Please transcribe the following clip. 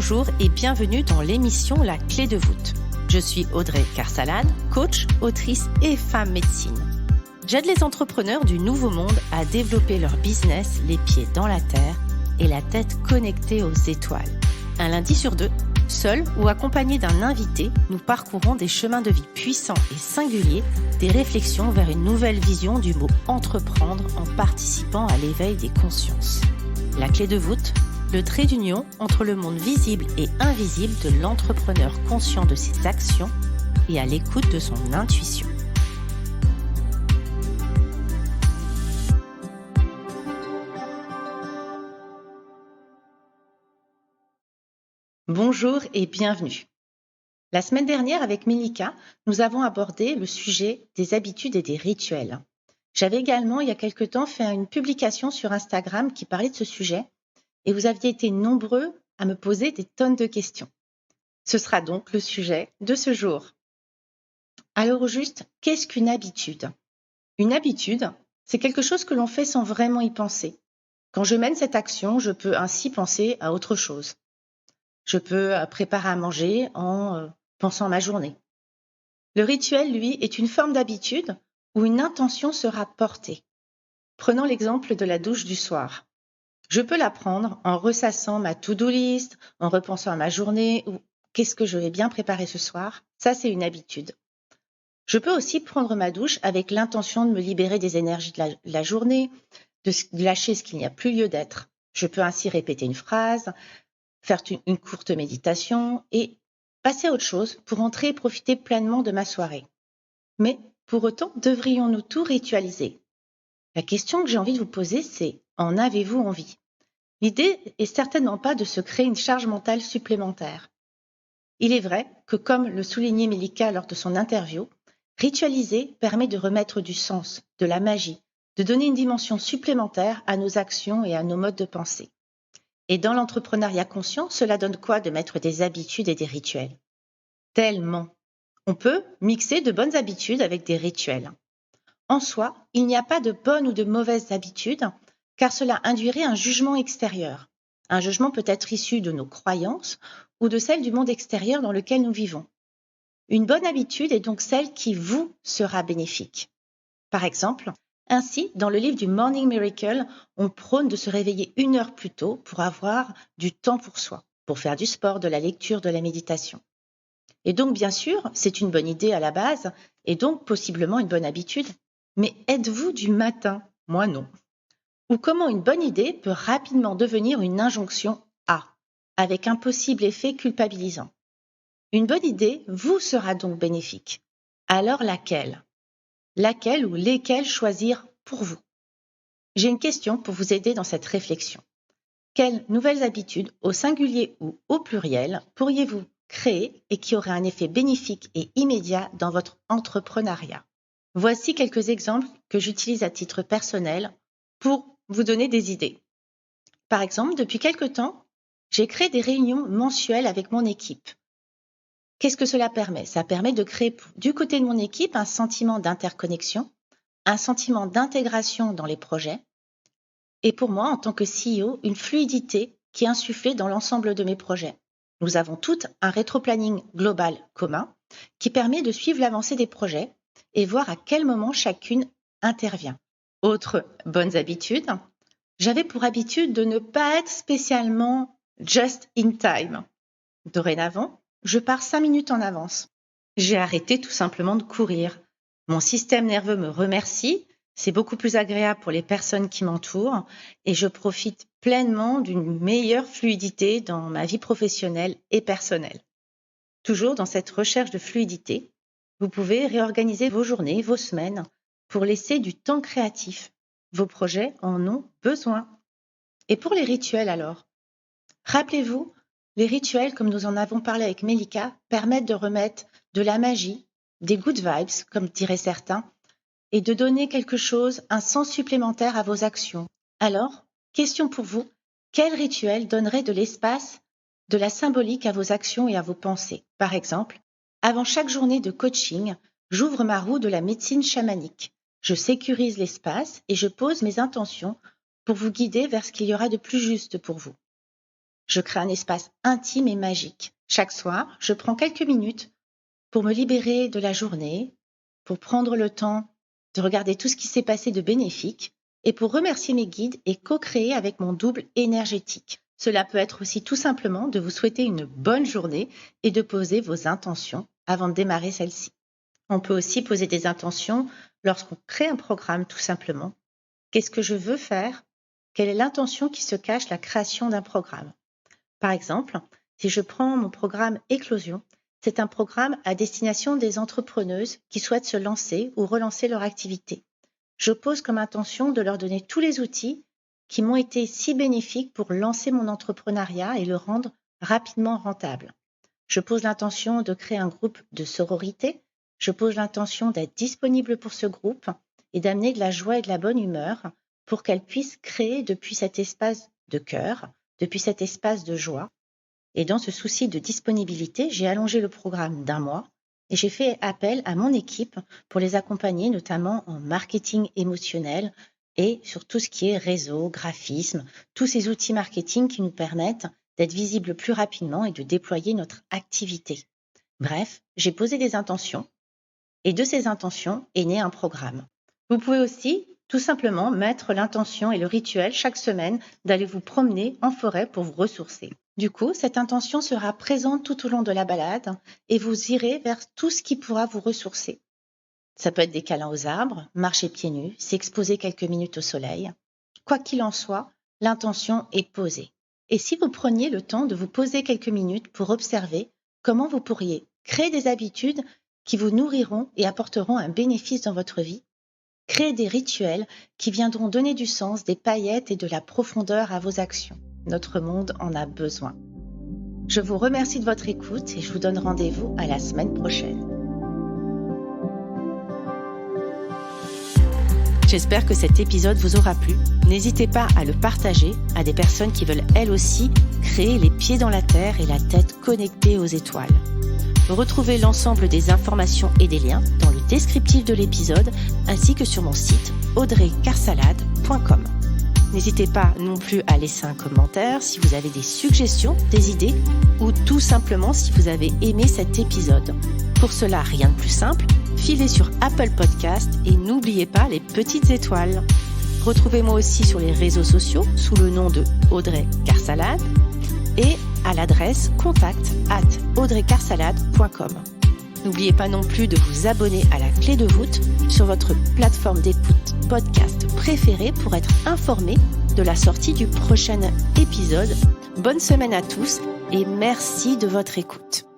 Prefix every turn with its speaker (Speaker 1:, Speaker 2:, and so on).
Speaker 1: Bonjour et bienvenue dans l'émission La Clé de voûte. Je suis Audrey Carsalade, coach, autrice et femme médecine. J'aide les entrepreneurs du nouveau monde à développer leur business les pieds dans la terre et la tête connectée aux étoiles. Un lundi sur deux, seul ou accompagné d'un invité, nous parcourons des chemins de vie puissants et singuliers, des réflexions vers une nouvelle vision du mot entreprendre en participant à l'éveil des consciences. La clé de voûte, le trait d'union entre le monde visible et invisible de l'entrepreneur conscient de ses actions et à l'écoute de son intuition. Bonjour et bienvenue. La semaine dernière, avec Melika, nous avons abordé le sujet des habitudes et des rituels. J'avais également, il y a quelque temps, fait une publication sur Instagram qui parlait de ce sujet et vous aviez été nombreux à me poser des tonnes de questions. Ce sera donc le sujet de ce jour. Alors juste, qu'est-ce qu'une habitude ? Une habitude, c'est quelque chose que l'on fait sans vraiment y penser. Quand je mène cette action, je peux ainsi penser à autre chose. Je peux préparer à manger en pensant à ma journée. Le rituel, lui, est une forme d'habitude où une intention sera portée. Prenons l'exemple de la douche du soir. Je peux la prendre en ressassant ma to-do list, en repensant à ma journée ou qu'est-ce que je vais bien préparer ce soir. Ça, c'est une habitude. Je peux aussi prendre ma douche avec l'intention de me libérer des énergies de la journée, de lâcher ce qu'il n'y a plus lieu d'être. Je peux ainsi répéter une phrase, faire une courte méditation et passer à autre chose pour entrer et profiter pleinement de ma soirée. Mais pour autant, devrions-nous tout ritualiser ? La question que j'ai envie de vous poser, c'est « en avez-vous envie ?» L'idée est certainement pas de se créer une charge mentale supplémentaire. Il est vrai que, comme le soulignait Melika lors de son interview, ritualiser permet de remettre du sens, de la magie, de donner une dimension supplémentaire à nos actions et à nos modes de pensée. Et dans l'entrepreneuriat conscient, cela donne quoi de mettre des habitudes et des rituels ? Tellement. On peut mixer de bonnes habitudes avec des rituels. En soi, il n'y a pas de bonnes ou de mauvaises habitudes, car cela induirait un jugement extérieur. Un jugement peut être issu de nos croyances ou de celles du monde extérieur dans lequel nous vivons. Une bonne habitude est donc celle qui vous sera bénéfique. Par exemple, ainsi, dans le livre du Morning Miracle, on prône de se réveiller 1 heure plus tôt pour avoir du temps pour soi, pour faire du sport, de la lecture, de la méditation. Et donc, bien sûr, c'est une bonne idée à la base et donc possiblement une bonne habitude. Mais êtes-vous du matin ? Moi, non. Ou comment une bonne idée peut rapidement devenir une injonction à, avec un possible effet culpabilisant. Une bonne idée vous sera donc bénéfique. Alors laquelle ? Laquelle ou lesquelles choisir pour vous ? J'ai une question pour vous aider dans cette réflexion. Quelles nouvelles habitudes, au singulier ou au pluriel, pourriez-vous créer et qui auraient un effet bénéfique et immédiat dans votre entrepreneuriat ? Voici quelques exemples que j'utilise à titre personnel pour vous donner des idées. Par exemple, depuis quelque temps, j'ai créé des réunions mensuelles avec mon équipe. Qu'est-ce que cela permet ? Ça permet de créer du côté de mon équipe un sentiment d'interconnexion, un sentiment d'intégration dans les projets et pour moi, en tant que CEO, une fluidité qui est insufflée dans l'ensemble de mes projets. Nous avons toutes un rétroplanning global commun qui permet de suivre l'avancée des projets et voir à quel moment chacune intervient. Autre bonnes habitudes, j'avais pour habitude de ne pas être spécialement just in time. Dorénavant, je pars 5 minutes en avance. J'ai arrêté tout simplement de courir. Mon système nerveux me remercie, c'est beaucoup plus agréable pour les personnes qui m'entourent et je profite pleinement d'une meilleure fluidité dans ma vie professionnelle et personnelle. Toujours dans cette recherche de fluidité, vous pouvez réorganiser vos journées, vos semaines pour laisser du temps créatif. Vos projets en ont besoin. Et pour les rituels alors ? Rappelez-vous, les rituels, comme nous en avons parlé avec Melika, permettent de remettre de la magie, des good vibes, comme diraient certains, et de donner quelque chose, un sens supplémentaire à vos actions. Alors, question pour vous, quel rituel donnerait de l'espace, de la symbolique à vos actions et à vos pensées ? Par exemple, avant chaque journée de coaching, j'ouvre ma roue de la médecine chamanique. Je sécurise l'espace et je pose mes intentions pour vous guider vers ce qu'il y aura de plus juste pour vous. Je crée un espace intime et magique. Chaque soir, je prends quelques minutes pour me libérer de la journée, pour prendre le temps de regarder tout ce qui s'est passé de bénéfique et pour remercier mes guides et co-créer avec mon double énergétique. Cela peut être aussi tout simplement de vous souhaiter une bonne journée et de poser vos intentions avant de démarrer celle-ci. On peut aussi poser des intentions lorsqu'on crée un programme tout simplement. Qu'est-ce que je veux faire? Quelle est l'intention qui se cache la création d'un programme? Par exemple, si je prends mon programme Éclosion, c'est un programme à destination des entrepreneuses qui souhaitent se lancer ou relancer leur activité. Je pose comme intention de leur donner tous les outils qui m'ont été si bénéfiques pour lancer mon entrepreneuriat et le rendre rapidement rentable. Je pose l'intention de créer un groupe de sororité. Je pose l'intention d'être disponible pour ce groupe et d'amener de la joie et de la bonne humeur pour qu'elles puissent créer depuis cet espace de cœur, depuis cet espace de joie. Et dans ce souci de disponibilité, j'ai allongé le programme d'1 mois et j'ai fait appel à mon équipe pour les accompagner, notamment en marketing émotionnel et sur tout ce qui est réseau, graphisme, tous ces outils marketing qui nous permettent d'être visibles plus rapidement et de déployer notre activité. Bref, j'ai posé des intentions et de ces intentions est né un programme. Vous pouvez aussi tout simplement mettre l'intention et le rituel chaque semaine d'aller vous promener en forêt pour vous ressourcer. Du coup, cette intention sera présente tout au long de la balade et vous irez vers tout ce qui pourra vous ressourcer. Ça peut être des câlins aux arbres, marcher pieds nus, s'exposer quelques minutes au soleil. Quoi qu'il en soit, l'intention est posée. Et si vous preniez le temps de vous poser quelques minutes pour observer comment vous pourriez créer des habitudes qui vous nourriront et apporteront un bénéfice dans votre vie, créer des rituels qui viendront donner du sens, des paillettes et de la profondeur à vos actions. Notre monde en a besoin. Je vous remercie de votre écoute et je vous donne rendez-vous à la semaine prochaine. J'espère que cet épisode vous aura plu. N'hésitez pas à le partager à des personnes qui veulent elles aussi créer les pieds dans la terre et la tête connectée aux étoiles. Retrouvez l'ensemble des informations et des liens dans le descriptif de l'épisode ainsi que sur mon site audreycarsalade.com. N'hésitez pas non plus à laisser un commentaire si vous avez des suggestions, des idées ou tout simplement si vous avez aimé cet épisode. Pour cela, rien de plus simple, filez sur Apple Podcast et n'oubliez pas les petites étoiles. Retrouvez-moi aussi sur les réseaux sociaux sous le nom de Audrey Carsalade et à l'adresse contact@audreycarsalade.com. N'oubliez pas non plus de vous abonner à la clé de voûte sur votre plateforme d'écoute podcast préférée pour être informé de la sortie du prochain épisode. Bonne semaine à tous et merci de votre écoute.